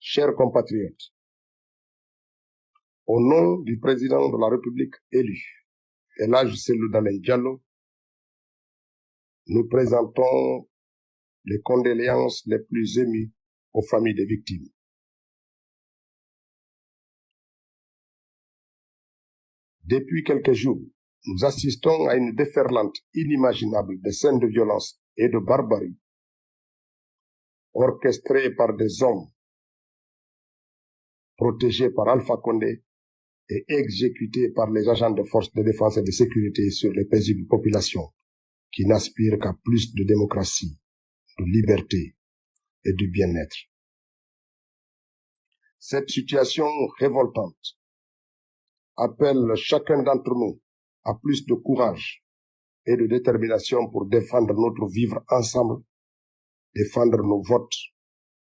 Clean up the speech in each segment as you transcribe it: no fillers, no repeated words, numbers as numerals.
chers compatriotes, au nom du président de la République élu, El Hadji Cellou Dalein Diallo, nous présentons les condoléances les plus émues aux familles des victimes. Depuis quelques jours, nous assistons à une déferlante inimaginable de scènes de violence et de barbarie orchestrées par des hommes protégés par Alpha Condé et exécutés par les agents de forces de défense et de sécurité sur les paisibles populations qui n'aspirent qu'à plus de démocratie, de liberté et de bien-être. Cette situation révoltante appelle chacun d'entre nous à plus de courage et de détermination pour défendre notre vivre ensemble, défendre nos votes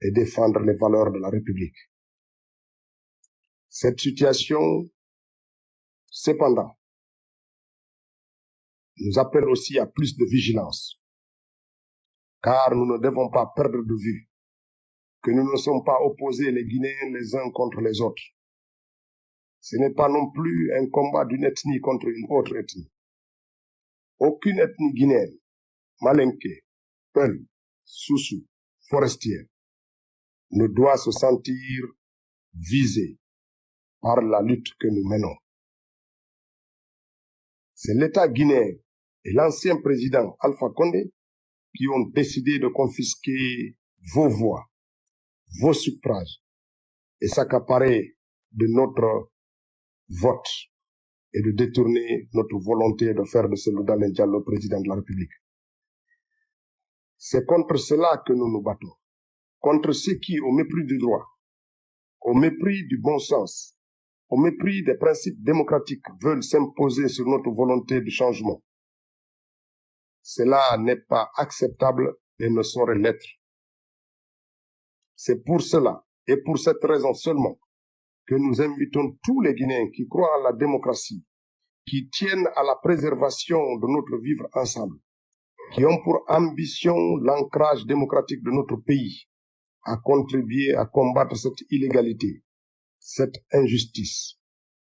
et défendre les valeurs de la République. Cette situation, cependant, nous appelle aussi à plus de vigilance, car nous ne devons pas perdre de vue que nous ne sommes pas opposés les Guinéens les uns contre les autres. Ce n'est pas non plus un combat d'une ethnie contre une autre ethnie. Aucune ethnie guinéenne, Malinké, Peul, Soussou, Forestière, ne doit se sentir visée par la lutte que nous menons. C'est l'État guinéen et l'ancien président Alpha Condé qui ont décidé de confisquer vos voix, vos suffrages et s'accaparer de notre vote et de détourner notre volonté de faire de Cellou Dalein Diallo président de la République. C'est contre cela que nous nous battons, contre ceux qui, au mépris du droit, au mépris du bon sens, au mépris des principes démocratiques, veulent s'imposer sur notre volonté de changement. Cela n'est pas acceptable et ne saurait l'être. C'est pour cela et pour cette raison seulement que nous invitons tous les Guinéens qui croient à la démocratie, qui tiennent à la préservation de notre vivre ensemble, qui ont pour ambition l'ancrage démocratique de notre pays, à contribuer à combattre cette illégalité, cette injustice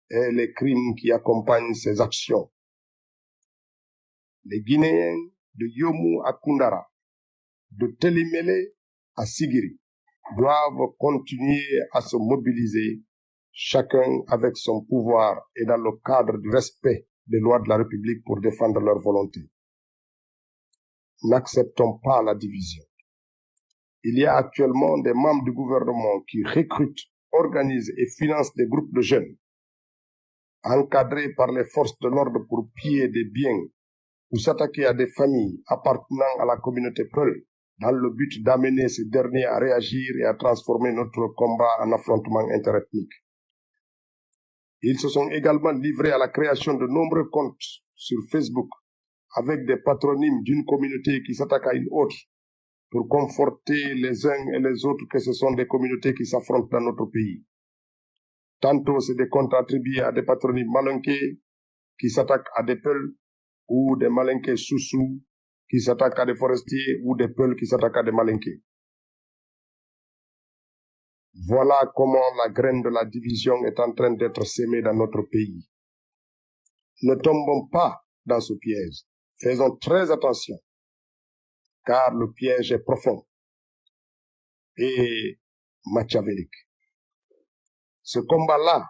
et les crimes qui accompagnent ces actions. Les Guinéens de Yomu à Koundara, de Télémélé à Sigiri, doivent continuer à se mobiliser, chacun avec son pouvoir et dans le cadre du respect des lois de la République pour défendre leur volonté. N'acceptons pas la division. Il y a actuellement des membres du gouvernement qui recrutent, organisent et financent des groupes de jeunes, encadrés par les forces de l'ordre pour piller des biens ou s'attaquer à des familles appartenant à la communauté Peul, dans le but d'amener ces derniers à réagir et à transformer notre combat en affrontement interethnique. Ils se sont également livrés à la création de nombreux comptes sur Facebook avec des patronymes d'une communauté qui s'attaque à une autre pour conforter les uns et les autres que ce sont des communautés qui s'affrontent dans notre pays. Tantôt, c'est des comptes attribués à des patronymes malinqués qui s'attaquent à des Peuls ou des Malinqués Soussou qui s'attaquent à des forestiers ou des Peuls qui s'attaquent à des Malinqués. Voilà comment la graine de la division est en train d'être sémée dans notre pays. Ne tombons pas dans ce piège. Faisons très attention, car le piège est profond et machiavélique. Ce combat-là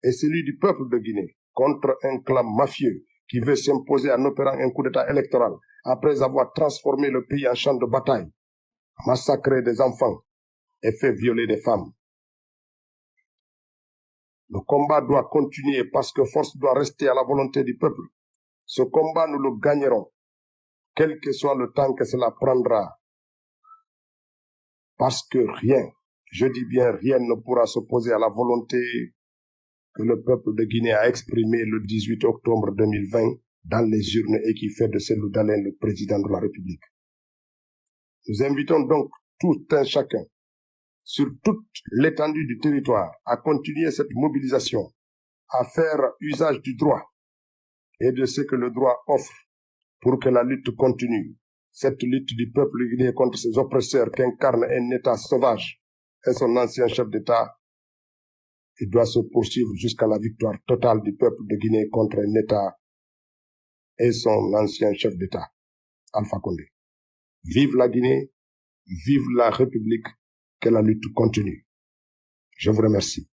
est celui du peuple de Guinée contre un clan mafieux qui veut s'imposer en opérant un coup d'État électoral après avoir transformé le pays en champ de bataille, massacré des enfants et fait violer des femmes. Le combat doit continuer parce que force doit rester à la volonté du peuple. Ce combat, nous le gagnerons, quel que soit le temps que cela prendra. Parce que rien, je dis bien rien, ne pourra s'opposer à la volonté que le peuple de Guinée a exprimée le 18 octobre 2020 dans les urnes et qui fait de Cellou Dalein le président de la République. Nous invitons donc tout un chacun, sur toute l'étendue du territoire, à continuer cette mobilisation, à faire usage du droit et de ce que le droit offre pour que la lutte continue. Cette lutte du peuple guinéen contre ses oppresseurs qu'incarne un État sauvage et son ancien chef d'État. Il doit se poursuivre jusqu'à la victoire totale du peuple de Guinée contre un État et son ancien chef d'État, Alpha Condé. Vive la Guinée, vive la République, que la lutte continue. Je vous remercie.